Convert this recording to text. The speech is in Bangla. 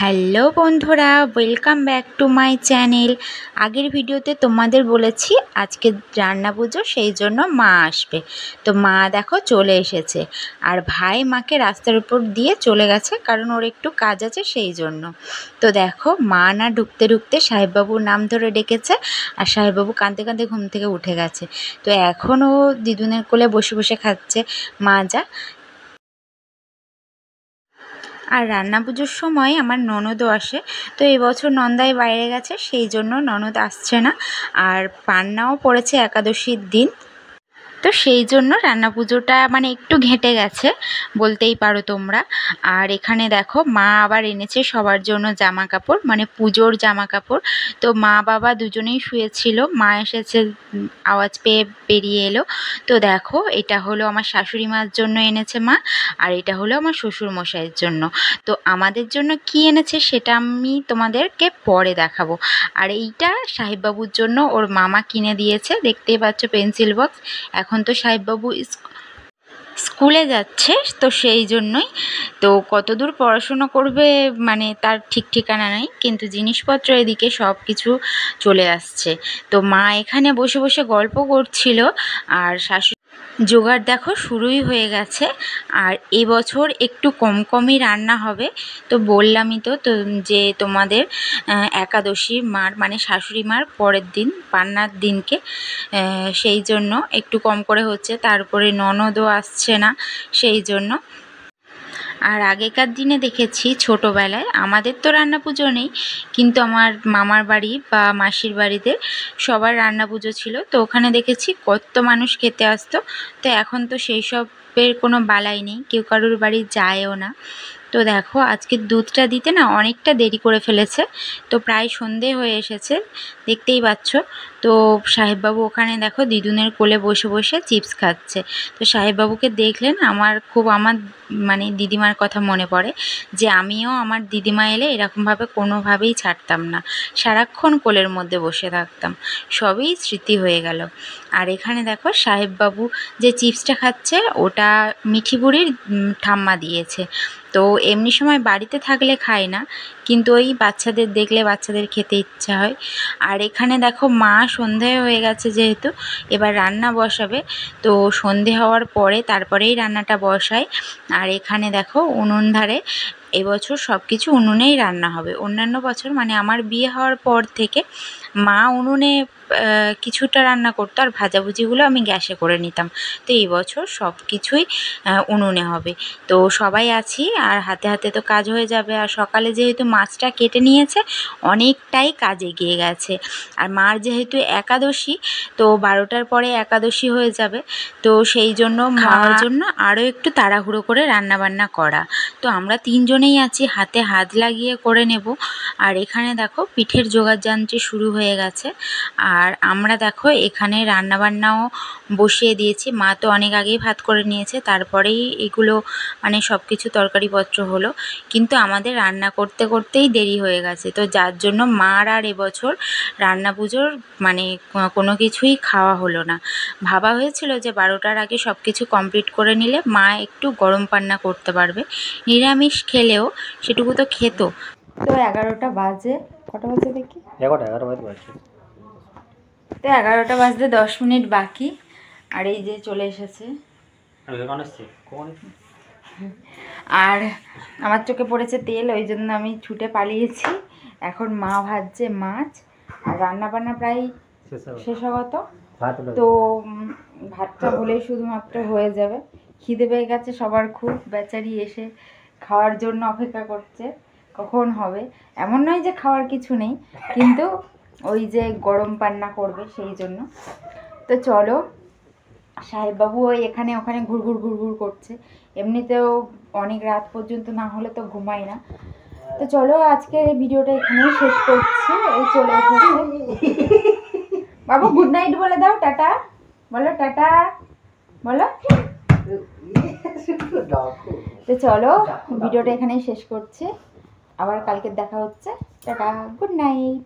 হ্যালো বন্ধুরা, welcome back to my channel. আগের ভিডিওতে তোমাদের বলেছি আজকে রান্না পুজো, সেই জন্য মা আসবে। তো মা দেখো চলে এসেছে, আর ভাই মাকে রাস্তার উপর দিয়ে চলে গেছে, কারণ ওর একটু কাজ আছে সেই জন্য। তো দেখো মা না ঢুকতে ঢুকতে সাহেববাবুর নাম ধরে ডেকেছে, আর সাহেববাবু কাঁদতে কাঁদতে ঘুম থেকে উঠে গেছে। তো এখন ও দিদুনের কোলে বসে বসে খাচ্ছে মাজা। আর রান্না পুজোর সময় আমার ননদও আসে, তো এবছর নন্দাই বাইরে গেছে, সেই জন্য ননদ আসছে না। আর পান্নাও পড়েছে একাদশীর দিন, তো সেই জন্য রান্না পুজোটা মানে একটু ঘেঁটে গেছে বলতেই পারো তোমরা। আর এখানে দেখো মা আবার এনেছে সবার জন্য জামা কাপড়, মানে পুজোর জামা কাপড়। তো মা বাবা দুজনেই শুয়েছিল, মা এসেছে, আওয়াজ পেয়ে বেরিয়ে এলো। তো দেখো এটা হলো আমার শাশুড়ি মার জন্য এনেছে মা, আর এটা হলো আমার শ্বশুর মশাইয়ের জন্য। তো আমাদের জন্য কি এনেছে সেটা আমি তোমাদেরকে পরে দেখাবো। আর এইটা সাহেববাবুর জন্য ওর মামা কিনে দিয়েছে, দেখতেই পাচ্ছ পেন্সিল বক্স। এখন তো সাহেববাবু স্কুলে যাচ্ছে, তো সেই জন্যই। তো কতদূর পড়াশুনো করবে মানে তার ঠিক ঠিকানা নেই, কিন্তু জিনিসপত্র এদিকে সব কিছু চলে আসছে। তো মা এখানে বসে বসে গল্প করছিল, আর শাশুড়ি জোগাড় দেখো শুরুই হয়ে গেছে। আর এবছর একটু কম কমই রান্না হবে। তো বললামই তো যে তোমাদের একাদশী মার মানে শাশুড়ি মার পরের দিন পান্নার দিনকে, সেই জন্য একটু কম করে হচ্ছে। তারপরে ননদও আসছে না, সেই জন্য। আর আগেকার দিনে দেখেছি ছোটোবেলায়, আমাদের তো রান্না পুজো নেই, কিন্তু আমার মামার বাড়ি বা মাসির বাড়িতে সবার রান্না পুজো ছিল, তো ওখানে দেখেছি কত মানুষ খেতে আসতো। তো এখন তো সেই সবের কোনো বালাই নেই, কেউ কারোর বাড়ি যায়ও না। তো দেখো আজকে দুধটা দিতে না অনেকটা দেরি করে ফেলেছে, তো প্রায় সন্ধে হয়ে এসেছে, দেখতেই পাচ্ছ। তো সাহেববাবু ওখানে দেখো দিদুনের কোলে বসে বসে চিপস খাচ্ছে। তো সাহেববাবুকে দেখলেন আমার মানে দিদিমার কথা মনে পড়ে, যে আমিও আমার দিদিমা এলে এরকমভাবে কোনোভাবেই ছাড়তাম না, সারাক্ষণ কোলের মধ্যে বসে থাকতাম। সবই স্মৃতি হয়ে গেল। আর এখানে দেখো সাহেববাবু যে চিপসটা খাচ্ছে ওটা মিঠি বুড়ির ঠাম্মা দিয়েছে। তো এমনি সময় বাড়িতে থাকলে খায় না, কিন্তু ওই বাচ্চাদের দেখলে বাচ্চাদের খেতে ইচ্ছা হয়। আর এখানে দেখো মা সন্ধে হয়ে গেছে যেহেতু, এবার রান্না বসাবে। তো সন্ধে হওয়ার পরে তারপরেই রান্নাটা বসায়। আর এখানে দেখো উনুন ধারে এবছর সব কিছু উনুনেই রান্না হবে। অন্যান্য বছর মানে আমার বিয়ে হওয়ার পর থেকে মা উনুনে কিছুটা রান্না করতো, আর ভাজাভুজিগুলো আমি গ্যাসে করে নিতাম। তো এই বছর সব কিছুই উনুনে হবে। তো সবাই আছি, আর হাতে হাতে তো কাজ হয়ে যাবে। আর সকালে যেহেতু মাছটা কেটে নিয়েছে, অনেকটাই কাজ এগিয়ে গেছে। আর মার যেহেতু একাদশী, তো 12টার পরে একাদশী হয়ে যাবে, তো সেই জন্য খাওয়ার জন্য আরও একটু তাড়াহুড়ো করে রান্নাবান্না করা। তো আমরা তিনজনেই আছি, হাতে হাত লাগিয়ে করে নেব। আর এখানে দেখো পিঠের জোগাড়যন্ত্র শুরু হয়ে গেছে। আর আমরা দেখো এখানে রান্নাবান্নাও বসিয়ে দিয়েছি। মা তো অনেক আগেই ভাত করে নিয়েছে, তারপরেই এগুলো মানে সব কিছু তরকারিপত্র হলো। কিন্তু আমাদের রান্না করতে করতেই দেরি হয়ে গেছে, তো যার জন্য মার আর এবছর রান্না পুজোর মানে কোনো কিছুই খাওয়া হলো না। ভাবা হয়েছিল যে 12টার আগে সব কিছু কমপ্লিট করে নিলে মা একটু গরম পান্না করতে পারবে, নিরামিষ খেলেও সেটুকু তো খেত। তো 11টা বাজে, কটা বাজে দেখি, 11 বাজে। তো 11টা বাজতে 10 মিনিট বাকি। আর এই যে চলে এসেছে। আর আমার চোখে পড়েছে তেল, ওই জন্য আমি ছুটে পালিয়েছি। এখন মা ভাজছে মাছ, আর রান্নাবান্না প্রায় শেষাগত। তো ভাতটা হলেই শুধুমাত্র হয়ে যাবে। খিদে পেয়ে গেছে সবার খুব, বেচারি এসে খাওয়ার জন্য অপেক্ষা করছে কখন হবে। এমন নয় যে খাওয়ার কিছু নেই, কিন্তু ওই যে গরম পান্না করবে সেই জন্য। তো চলো, সাহেববাবু ওই এখানে ওখানে ঘুরঘুর ঘুরঘুর করছে, এমনিতেও অনেক রাত পর্যন্ত না হলে তো ঘুমাই না। তো চলো আজকের এই ভিডিওটা এখানেই শেষ করছি। এই চলে এসেছে বাবু, গুড নাইট বলে দাও, টাটা বলো, টাটা বলো। তো চলো ভিডিওটা এখানেই শেষ করছি, আবার কালকে দেখা হচ্ছে, টাটা, গুড নাইট।